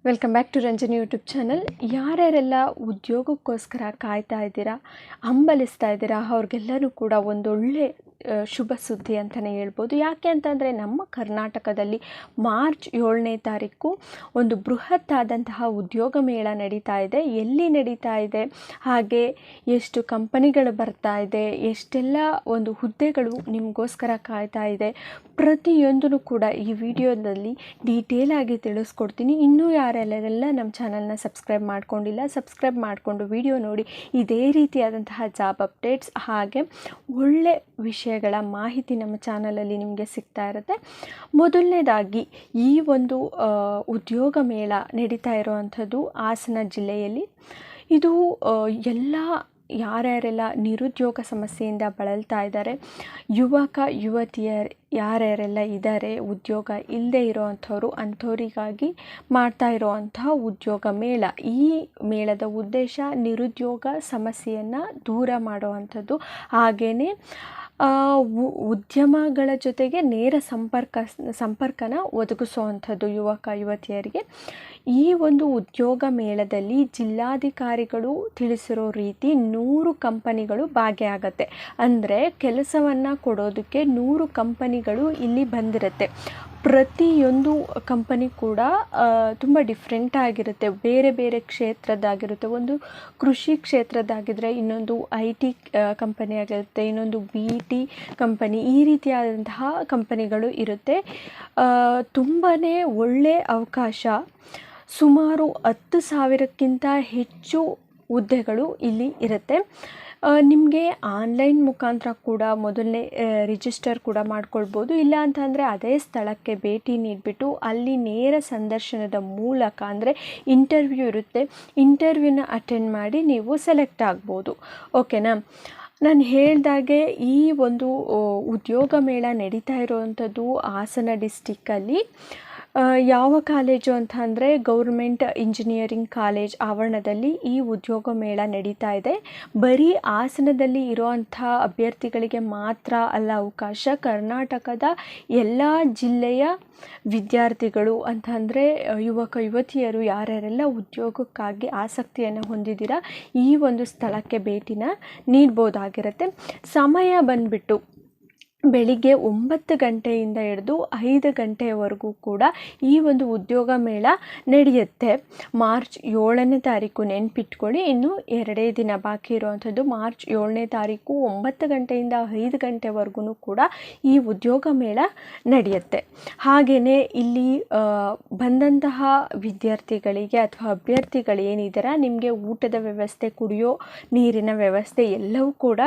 Welcome back to Ranjani YouTube channel. ಯಾರ್ಯಾರೆಲ್ಲ ಉದ್ಯೋಗಕ್ಕೋಸ್ಕರ ಕಾಯ್ತಾ ಇದ್ದೀರಾ, ಹಂಬಲಿಸ್ತಾ ಇದ್ದೀರಾ, ಅವ್ರಿಗೆಲ್ಲರೂ ಕೂಡ ಒಂದೊಳ್ಳೆ ಶುಭ ಸುದ್ದಿ ಅಂತಲೇ ಹೇಳ್ಬೋದು. ಯಾಕೆ ಅಂತಂದರೆ ನಮ್ಮ ಕರ್ನಾಟಕದಲ್ಲಿ ಮಾರ್ಚ್ 7ನೇ ತಾರೀಕು ಒಂದು ಬೃಹತ್ತಾದಂತಹ ಉದ್ಯೋಗ ಮೇಳ ನಡೀತಾ ಇದೆ. ಎಲ್ಲಿ ನಡೀತಾ ಇದೆ, ಹಾಗೆ ಎಷ್ಟು ಕಂಪನಿಗಳು ಬರ್ತಾ ಇದೆ, ಎಷ್ಟೆಲ್ಲ ಒಂದು ಹುದ್ದೆಗಳು ನಿಮಗೋಸ್ಕರ ಕಾಯ್ತಾ ಇದೆ, ಪ್ರತಿಯೊಂದೂ ಕೂಡ ಈ ವಿಡಿಯೋದಲ್ಲಿ ಡೀಟೇಲ್ ಆಗಿ ತಿಳಿಸ್ಕೊಡ್ತೀನಿ. ಇನ್ನೂ ಯಾರೆಲ್ಲ ನಮ್ಮ ಚಾನಲ್ನ ಸಬ್ಸ್ಕ್ರೈಬ್ ಮಾಡ್ಕೊಂಡಿಲ್ಲ, ಸಬ್ಸ್ಕ್ರೈಬ್ ಮಾಡಿಕೊಂಡು ವಿಡಿಯೋ ನೋಡಿ. ಇದೇ ರೀತಿಯಾದಂತಹ ಜಾಬ್ ಅಪ್ಡೇಟ್ಸ್ ಹಾಗೆ ಒಳ್ಳೆ ವಿಷಯಗಳ ಮಾಹಿತಿ ನಮ್ಮ ಚಾನಲಲ್ಲಿ ನಿಮಗೆ ಸಿಗ್ತಾ ಇರುತ್ತೆ. ಮೊದಲನೇದಾಗಿ ಈ ಒಂದು ಉದ್ಯೋಗ ಮೇಳ ನಡೀತಾ ಇರುವಂಥದ್ದು ಹಾಸನ ಜಿಲ್ಲೆಯಲ್ಲಿ. ಇದು ಎಲ್ಲ ಯಾರ್ಯಾರೆಲ್ಲ ನಿರುದ್ಯೋಗ ಸಮಸ್ಯೆಯಿಂದ ಬಳಲ್ತಾ ಇದ್ದಾರೆ, ಯುವಕ ಯುವತಿಯರು ಯಾರ್ಯಾರೆಲ್ಲ ಇದ್ದಾರೆ, ಉದ್ಯೋಗ ಇಲ್ಲದೆ ಇರೋವಂಥವ್ರು, ಅಂಥವರಿಗಾಗಿ ಮಾಡ್ತಾ ಇರೋವಂತಹ ಉದ್ಯೋಗ ಮೇಳ. ಈ ಮೇಳದ ಉದ್ದೇಶ ನಿರುದ್ಯೋಗ ಸಮಸ್ಯೆಯನ್ನು ದೂರ ಮಾಡುವಂಥದ್ದು, ಹಾಗೆಯೇ ಉದ್ಯಮಗಳ ಜೊತೆಗೆ ನೇರ ಸಂಪರ್ಕನ ಒದಗಿಸುವಂಥದ್ದು ಯುವಕ ಯುವತಿಯರಿಗೆ. ಈ ಒಂದು ಉದ್ಯೋಗ ಮೇಳದಲ್ಲಿ ಜಿಲ್ಲಾಧಿಕಾರಿಗಳು ತಿಳಿಸಿರೋ ರೀತಿ 100 ಕಂಪನಿಗಳು ಭಾಗಿಯಾಗತ್ತೆ. ಅಂದರೆ ಕೆಲಸವನ್ನು ಕೊಡೋದಕ್ಕೆ 100 ಕಂಪನಿಗಳು ಇಲ್ಲಿ ಬಂದಿರುತ್ತೆ. ಪ್ರತಿಯೊಂದು ಕಂಪನಿ ಕೂಡ ತುಂಬ ಡಿಫ್ರೆಂಟ್ ಆಗಿರುತ್ತೆ, ಬೇರೆ ಬೇರೆ ಕ್ಷೇತ್ರದ್ದಾಗಿರುತ್ತೆ. ಒಂದು ಕೃಷಿ ಕ್ಷೇತ್ರದ್ದಾಗಿದ್ದರೆ, ಇನ್ನೊಂದು IT ಕಂಪನಿ ಆಗಿರುತ್ತೆ, ಇನ್ನೊಂದು BT ಕಂಪನಿ, ಈ ರೀತಿಯಾದಂತಹ ಕಂಪನಿಗಳು ಇರುತ್ತೆ. ತುಂಬಾ ಒಳ್ಳೆಯ ಅವಕಾಶ. ಸುಮಾರು 10,000ಕ್ಕಿಂತ ಹೆಚ್ಚು ಹುದ್ದೆಗಳು ಇಲ್ಲಿ ಇರುತ್ತೆ. ನಿಮಗೆ ಆನ್ಲೈನ್ ಮುಖಾಂತರ ಕೂಡ ಮೊದಲನೇ ರಿಜಿಸ್ಟರ್ ಕೂಡ ಮಾಡ್ಕೊಳ್ಬೋದು. ಇಲ್ಲ ಅಂತಂದರೆ ಅದೇ ಸ್ಥಳಕ್ಕೆ ಭೇಟಿ ನೀಡಿಬಿಟ್ಟು ಅಲ್ಲಿ ನೇರ ಸಂದರ್ಶನದ ಮೂಲಕ, ಅಂದರೆ ಇಂಟರ್ವ್ಯೂ ಇರುತ್ತೆ, ಇಂಟರ್ವ್ಯೂನ ಅಟೆಂಡ್ ಮಾಡಿ ನೀವು ಸೆಲೆಕ್ಟ್ ಆಗ್ಬೋದು. ಓಕೆನಾ? ನಾನು ಹೇಳ್ದಾಗೆ ಈ ಒಂದು ಉದ್ಯೋಗ ಮೇಳ ನಡೀತಾ ಇರುವಂಥದ್ದು ಹಾಸನ ಡಿಸ್ಟಿಕ್ಕಲ್ಲಿ. ಯಾವ ಕಾಲೇಜು ಅಂತ ಅಂದರೆ ಗೌರ್ಮೆಂಟ್ ಇಂಜಿನಿಯರಿಂಗ್ ಕಾಲೇಜ್ ಆವರಣದಲ್ಲಿ ಈ ಉದ್ಯೋಗ ಮೇಳ ನಡೀತಾ ಇದೆ. ಬರೀ ಹಾಸನದಲ್ಲಿ ಇರುವಂಥ ಅಭ್ಯರ್ಥಿಗಳಿಗೆ ಮಾತ್ರ ಅಲ್ಲ ಅವಕಾಶ, ಕರ್ನಾಟಕದ ಎಲ್ಲ ಜಿಲ್ಲೆಯ ವಿದ್ಯಾರ್ಥಿಗಳು ಅಂತಂದರೆ ಯುವಕ ಯುವತಿಯರು ಯಾರ್ಯಾರೆಲ್ಲ ಉದ್ಯೋಗಕ್ಕಾಗಿ ಆಸಕ್ತಿಯನ್ನು ಹೊಂದಿದ್ದೀರಾ, ಈ ಒಂದು ಸ್ಥಳಕ್ಕೆ ಭೇಟಿನ ನೀಡ್ಬೋದಾಗಿರುತ್ತೆ. ಸಮಯ ಬಂದುಬಿಟ್ಟು ಬೆಳಿಗ್ಗೆ 9 ಗಂಟೆಯಿಂದ ಹಿಡಿದು 5 ಗಂಟೆಯವರೆಗೂ ಕೂಡ ಈ ಒಂದು ಉದ್ಯೋಗ ಮೇಳ ನಡೆಯುತ್ತೆ. ಮಾರ್ಚ್ 7ನೇ ತಾರೀಕು ನೆನ್ಪಿಟ್ಕೊಳ್ಳಿ, ಇನ್ನು 2 ದಿನ ಬಾಕಿ ಇರುವಂಥದ್ದು. ಮಾರ್ಚ್ 7ನೇ ತಾರೀಕು 9 ಗಂಟೆಯಿಂದ 5 ಗಂಟೆವರೆಗೂ ಕೂಡ ಈ ಉದ್ಯೋಗ ಮೇಳ ನಡೆಯುತ್ತೆ. ಹಾಗೆಯೇ ಇಲ್ಲಿ ಬಂದಂತಹ ವಿದ್ಯಾರ್ಥಿಗಳಿಗೆ ಅಥವಾ ಅಭ್ಯರ್ಥಿಗಳು ಏನಿದ್ದಾರೆ, ನಿಮಗೆ ಊಟದ ವ್ಯವಸ್ಥೆ, ಕುಡಿಯೋ ನೀರಿನ ವ್ಯವಸ್ಥೆ ಎಲ್ಲವೂ ಕೂಡ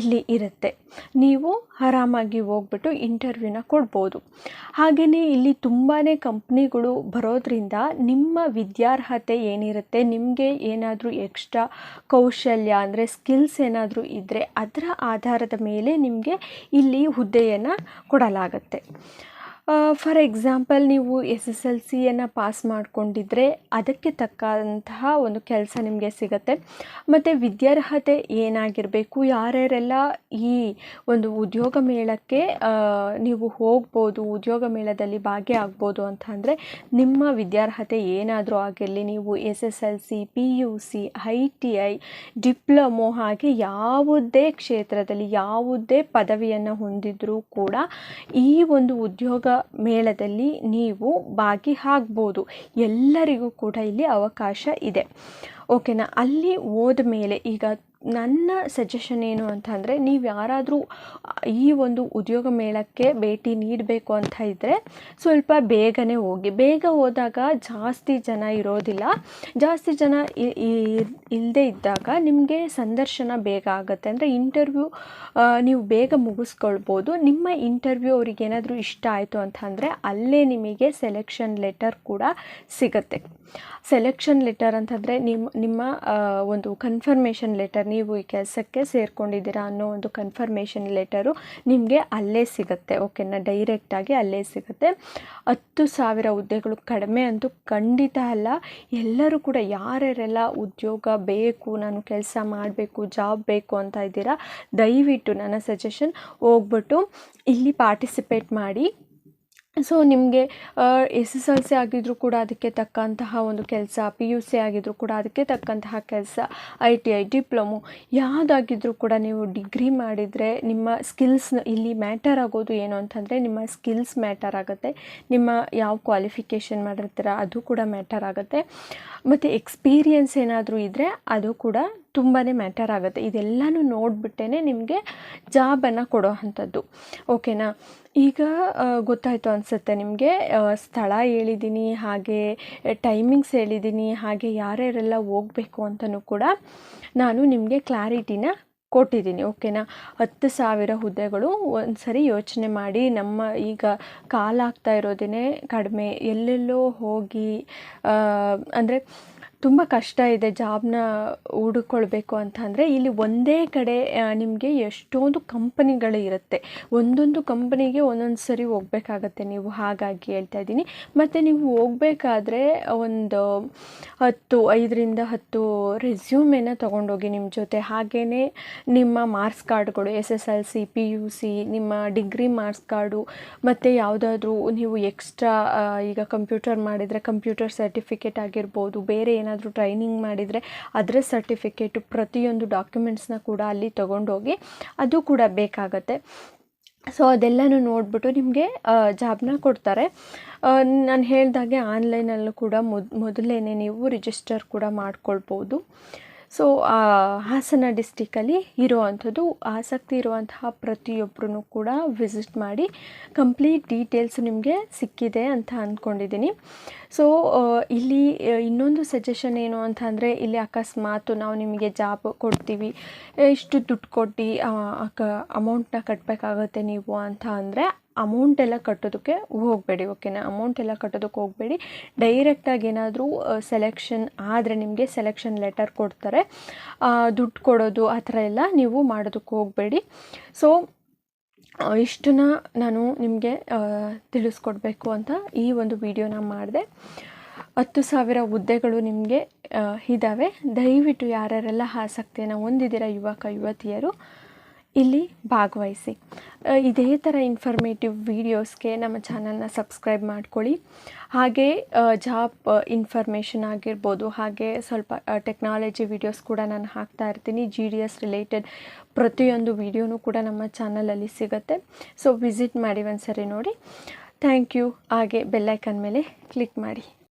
ಇಲ್ಲಿ ಇರುತ್ತೆ. ನೀವು ಆರಾಮಾಗಿ ಹೋಗ್ಬಿಟ್ಟು ಇಂಟರ್ವ್ಯೂನ ಕೊಡ್ಬೋದು. ಹಾಗೆಯೇ ಇಲ್ಲಿ ತುಂಬಾ ಕಂಪ್ನಿಗಳು ಬರೋದ್ರಿಂದ ನಿಮ್ಮ ವಿದ್ಯಾರ್ಹತೆ ಏನಿರುತ್ತೆ, ನಿಮಗೆ ಏನಾದರೂ ಎಕ್ಸ್ಟ್ರಾ ಕೌಶಲ್ಯ ಅಂದರೆ ಸ್ಕಿಲ್ಸ್ ಏನಾದರೂ ಇದ್ದರೆ ಅದರ ಆಧಾರದ ಮೇಲೆ ನಿಮಗೆ ಇಲ್ಲಿ ಹುದ್ದೆಯನ್ನು ಕೊಡಲಾಗತ್ತೆ. ಫಾರ್ ಎಕ್ಸಾಂಪಲ್, ನೀವು SSLCಯನ್ನು ಪಾಸ್ ಮಾಡಿಕೊಂಡಿದ್ರೆ ಅದಕ್ಕೆ ತಕ್ಕಂತಹ ಒಂದು ಕೆಲಸ ನಿಮಗೆ ಸಿಗುತ್ತೆ. ಮತ್ತು ವಿದ್ಯಾರ್ಹತೆ ಏನಾಗಿರಬೇಕು, ಯಾರ್ಯಾರೆಲ್ಲ ಈ ಒಂದು ಉದ್ಯೋಗ ಮೇಳಕ್ಕೆ ನೀವು ಹೋಗ್ಬೋದು, ಉದ್ಯೋಗ ಮೇಳದಲ್ಲಿ ಭಾಗಿಯಾಗ್ಬೋದು ಅಂತ ಅಂದರೆ, ನಿಮ್ಮ ವಿದ್ಯಾರ್ಹತೆ ಏನಾದರೂ ಆಗಿರಲಿ, ನೀವು SSLC, PUC, ITI, ಡಿಪ್ಲೊಮೊ ಹಾಗೆ ಯಾವುದೇ ಕ್ಷೇತ್ರದಲ್ಲಿ ಯಾವುದೇ ಪದವಿಯನ್ನು ಹೊಂದಿದ್ರೂ ಕೂಡ ಈ ಒಂದು ಉದ್ಯೋಗ ಮೇಳದಲ್ಲಿ ನೀವು ಭಾಗಿಯಾಗ್ಬೋದು. ಎಲ್ಲರಿಗೂ ಕೂಡ ಇಲ್ಲಿ ಅವಕಾಶ ಇದೆ. ಓಕೆನಾ? ಅಲ್ಲಿ ಹೋದ ಮೇಲೆ ಈಗ ನನ್ನ ಸಜೆಷನ್ ಏನು ಅಂತಂದರೆ, ನೀವು ಯಾರಾದರೂ ಈ ಒಂದು ಉದ್ಯೋಗ ಮೇಳಕ್ಕೆ ಭೇಟಿ ನೀಡಬೇಕು ಅಂತ ಇದ್ದರೆ ಸ್ವಲ್ಪ ಬೇಗನೆ ಹೋಗಿ. ಬೇಗ ಹೋದಾಗ ಜಾಸ್ತಿ ಜನ ಇರೋದಿಲ್ಲ. ಜಾಸ್ತಿ ಜನ ಇಲ್ಲದೆ ಇದ್ದಾಗ ನಿಮಗೆ ಸಂದರ್ಶನ ಬೇಗ ಆಗುತ್ತೆ. ಅಂದರೆ ಇಂಟರ್ವ್ಯೂ ನೀವು ಬೇಗ ಮುಗಿಸ್ಕೊಳ್ಬೋದು. ನಿಮ್ಮ ಇಂಟರ್ವ್ಯೂ ಅವ್ರಿಗೆ ಏನಾದರೂ ಇಷ್ಟ ಆಯಿತು ಅಂತ ಅಂದರೆ ಅಲ್ಲೇ ನಿಮಗೆ ಸೆಲೆಕ್ಷನ್ ಲೆಟರ್ ಕೂಡ ಸಿಗುತ್ತೆ. ಸೆಲೆಕ್ಷನ್ ಲೆಟರ್ ಅಂತಂದರೆ ನಿಮ್ಮ ಒಂದು ಕನ್ಫರ್ಮೇಷನ್ ಲೆಟರ್, ನೀವು ಈ ಕೆಲಸಕ್ಕೆ ಸೇರ್ಕೊಂಡಿದ್ದೀರಾ ಅನ್ನೋ ಒಂದು ಕನ್ಫರ್ಮೇಷನ್ ಲೆಟರು ನಿಮಗೆ ಅಲ್ಲೇ ಸಿಗುತ್ತೆ. ಓಕೆನಾ? ಡೈರೆಕ್ಟಾಗಿ ಅಲ್ಲೇ ಸಿಗುತ್ತೆ. 10,000 ಹುದ್ದೆಗಳು ಕಡಿಮೆ ಅಂತೂ ಖಂಡಿತ ಅಲ್ಲ. ಎಲ್ಲರೂ ಕೂಡ ಯಾರ್ಯಾರೆಲ್ಲ ಉದ್ಯೋಗ ಬೇಕು, ನಾನು ಕೆಲಸ ಮಾಡಬೇಕು, ಜಾಬ್ ಬೇಕು ಅಂತ ಇದ್ದೀರಾ, ದಯವಿಟ್ಟು ನನ್ನ ಸಜೆಷನ್ ಹೋಗ್ಬಿಟ್ಟು ಇಲ್ಲಿ ಪಾರ್ಟಿಸಿಪೇಟ್ ಮಾಡಿ. ಸೊ ನಿಮಗೆ SSLC ಆಗಿದ್ದರೂ ಕೂಡ ಅದಕ್ಕೆ ತಕ್ಕಂತಹ ಒಂದು ಕೆಲಸ, PUC ಆಗಿದ್ದರೂ ಕೂಡ ಅದಕ್ಕೆ ತಕ್ಕಂತಹ ಕೆಲಸ, ITI ಡಿಪ್ಲೊಮೊ ಯಾವುದಾಗಿದ್ರೂ ಕೂಡ ನೀವು ಡಿಗ್ರಿ ಮಾಡಿದರೆ ನಿಮ್ಮ ಸ್ಕಿಲ್ಸ್ನ ಇಲ್ಲಿ ಮ್ಯಾಟರ್ ಆಗೋದು ಏನು ಅಂತಂದರೆ ನಿಮ್ಮ ಸ್ಕಿಲ್ಸ್ ಮ್ಯಾಟರ್ ಆಗುತ್ತೆ, ನಿಮ್ಮ ಯಾವ ಕ್ವಾಲಿಫಿಕೇಷನ್ ಮಾಡಿರ್ತೀರ ಅದು ಕೂಡ ಮ್ಯಾಟರ್ ಆಗುತ್ತೆ, ಮತ್ತು ಎಕ್ಸ್ಪೀರಿಯನ್ಸ್ ಏನಾದರೂ ಇದ್ದರೆ ಅದು ಕೂಡ ತುಂಬಾ ಮ್ಯಾಟರ್ ಆಗುತ್ತೆ. ಇದೆಲ್ಲನೂ ನೋಡಿಬಿಟ್ಟೇ ನಿಮಗೆ ಜಾಬನ್ನು ಕೊಡೋ ಅಂಥದ್ದು. ಓಕೆನಾ? ಈಗ ಗೊತ್ತಾಯಿತು ಅನಿಸುತ್ತೆ ನಿಮಗೆ. ಸ್ಥಳ ಹೇಳಿದ್ದೀನಿ, ಹಾಗೆ ಟೈಮಿಂಗ್ಸ್ ಹೇಳಿದ್ದೀನಿ, ಹಾಗೆ ಯಾರ್ಯಾರೆಲ್ಲ ಹೋಗಬೇಕು ಅಂತಲೂ ಕೂಡ ನಾನು ನಿಮಗೆ ಕ್ಲಾರಿಟಿನ ಕೊಟ್ಟಿದ್ದೀನಿ. ಓಕೆನಾ? 10,000 ಹುದ್ದೆಗಳು. ಒಂದು ಸರಿ ಯೋಚನೆ ಮಾಡಿ, ನಮ್ಮ ಈಗ ಕಾಲ ಆಗ್ತಾ ಇರೋದೇ ಕಡಿಮೆ, ಎಲ್ಲೆಲ್ಲೋ ಹೋಗಿ ಅಂದರೆ ತುಂಬ ಕಷ್ಟ ಇದೆ ಜಾಬ್ನ ಹುಡುಕೊಳ್ಬೇಕು ಅಂತ ಅಂದರೆ. ಇಲ್ಲಿ ಒಂದೇ ಕಡೆ ನಿಮಗೆ ಎಷ್ಟೊಂದು ಕಂಪನಿಗಳು ಇರುತ್ತೆ, ಒಂದೊಂದು ಕಂಪನಿಗೆ ಒಂದೊಂದು ಸರಿ ಹೋಗ್ಬೇಕಾಗತ್ತೆ ನೀವು, ಹಾಗಾಗಿ ಹೇಳ್ತಾ ಇದ್ದೀನಿ. ಮತ್ತು ನೀವು ಹೋಗಬೇಕಾದ್ರೆ ಒಂದು 5ರಿಂದ 10 ರೆಸ್ಯೂಮೇನ ತೊಗೊಂಡೋಗಿ ನಿಮ್ಮ ಜೊತೆ, ಹಾಗೆಯೇ ನಿಮ್ಮ ಮಾರ್ಕ್ಸ್ ಕಾರ್ಡ್ಗಳು, SSLC, PUC, ನಿಮ್ಮ ಡಿಗ್ರಿ ಮಾರ್ಕ್ಸ್ ಕಾರ್ಡು, ಮತ್ತು ಯಾವುದಾದ್ರೂ ನೀವು ಎಕ್ಸ್ಟ್ರಾ ಈಗ ಕಂಪ್ಯೂಟರ್ ಮಾಡಿದರೆ ಕಂಪ್ಯೂಟರ್ ಸರ್ಟಿಫಿಕೇಟ್ ಆಗಿರ್ಬೋದು, ಬೇರೆ ಏನಾದರೂ ಟ್ರೈನಿಂಗ್ ಮಾಡಿದರೆ ಅದರ ಸರ್ಟಿಫಿಕೇಟು, ಪ್ರತಿಯೊಂದು ಡಾಕ್ಯುಮೆಂಟ್ಸ್ನ ಕೂಡ ಅಲ್ಲಿ ತೊಗೊಂಡೋಗಿ, ಅದು ಕೂಡ ಬೇಕಾಗತ್ತೆ. ಸೊ ಅದೆಲ್ಲನೂ ನೋಡಿಬಿಟ್ಟು ನಿಮಗೆ ಜಾಬ್ನ ಕೊಡ್ತಾರೆ. ನಾನು ಹೇಳ್ದಾಗೆ ಆನ್ಲೈನಲ್ಲೂ ಕೂಡ ಮೊದಲೇ ನೀವು ರಿಜಿಸ್ಟರ್ ಕೂಡ ಮಾಡ್ಕೊಳ್ಬೋದು. ಸೊ ಹಾಸನ ಡಿಸ್ಟಿಕಲ್ಲಿ ಇರುವಂಥದ್ದು, ಆಸಕ್ತಿ ಇರುವಂತಹ ಪ್ರತಿಯೊಬ್ಬರೂ ಕೂಡ ವಿಸಿಟ್ ಮಾಡಿ. ಕಂಪ್ಲೀಟ್ ಡೀಟೇಲ್ಸು ನಿಮಗೆ ಸಿಕ್ಕಿದೆ ಅಂತ ಅಂದ್ಕೊಂಡಿದ್ದೀನಿ. ಸೊ ಇಲ್ಲಿ ಇನ್ನೊಂದು ಸಜೆಷನ್ ಏನು ಅಂತ ಅಂದರೆ, ಇಲ್ಲಿ ಅಕಸ್ಮಾತ್ ನಾವು ನಿಮಗೆ ಜಾಬ್ ಕೊಡ್ತೀವಿ, ಇಷ್ಟು ದುಡ್ಡು ಕೊಟ್ಟು ಅಮೌಂಟನ್ನ ಕಟ್ಟಬೇಕಾಗತ್ತೆ ನೀವು ಅಂತ ಅಂದರೆ, ಅಮೌಂಟ್ ಎಲ್ಲ ಕಟ್ಟೋದಕ್ಕೆ ಹೋಗಬೇಡಿ. ಓಕೆನಾ? ಅಮೌಂಟ್ ಎಲ್ಲ ಕಟ್ಟೋದಕ್ಕೆ ಹೋಗಬೇಡಿ. ಡೈರೆಕ್ಟಾಗಿ ಏನಾದರೂ ಸೆಲೆಕ್ಷನ್ ಆದರೆ ನಿಮಗೆ ಸೆಲೆಕ್ಷನ್ ಲೆಟರ್ ಕೊಡ್ತಾರೆ, ದುಡ್ಡು ಕೊಡೋದು ಆ ಥರ ಎಲ್ಲ ನೀವು ಮಾಡೋದಕ್ಕೆ ಹೋಗಬೇಡಿ. ಸೊ ಇಷ್ಟನ್ನ ನಾನು ನಿಮಗೆ ತಿಳಿಸ್ಕೊಡ್ಬೇಕು ಅಂತ ಈ ಒಂದು ವಿಡಿಯೋನ ಮಾಡಿದೆ. 10,000 ಹುದ್ದೆಗಳು ನಿಮಗೆ ಇದ್ದಾವೆ. ದಯವಿಟ್ಟು ಯಾರ್ಯಾರೆಲ್ಲ ಆಸಕ್ತಿಯನ್ನು ಹೊಂದಿದ್ದೀರ ಯುವಕ ಯುವತಿಯರು, ಇಲ್ಲಿ ಭಾಗವಹಿಸಿ. ಇದೇ ಥರ ಇನ್ಫಾರ್ಮೇಟಿವ್ ವೀಡಿಯೋಸ್ಗೆ ನಮ್ಮ ಚಾನಲ್ನ ಸಬ್ಸ್ಕ್ರೈಬ್ ಮಾಡ್ಕೊಳ್ಳಿ. ಹಾಗೆ ಜಾಬ್ ಇನ್ಫಾರ್ಮೇಷನ್ ಆಗಿರ್ಬೋದು, ಹಾಗೆ ಸ್ವಲ್ಪ ಟೆಕ್ನಾಲಜಿ ವೀಡಿಯೋಸ್ ಕೂಡ ನಾನು ಹಾಕ್ತಾ ಇರ್ತೀನಿ. GDS ರಿಲೇಟೆಡ್ ಪ್ರತಿಯೊಂದು ವೀಡಿಯೋನೂ ಕೂಡ ನಮ್ಮ ಚಾನಲಲ್ಲಿ ಸಿಗುತ್ತೆ. ಸೊ ವಿಸಿಟ್ ಮಾಡಿ, ಒಂದು ಸರಿ ನೋಡಿ. Thank you. ಹಾಗೆ ಬೆಲ್ಲೈಕನ್ ಮೇಲೆ ಕ್ಲಿಕ್ ಮಾಡಿ.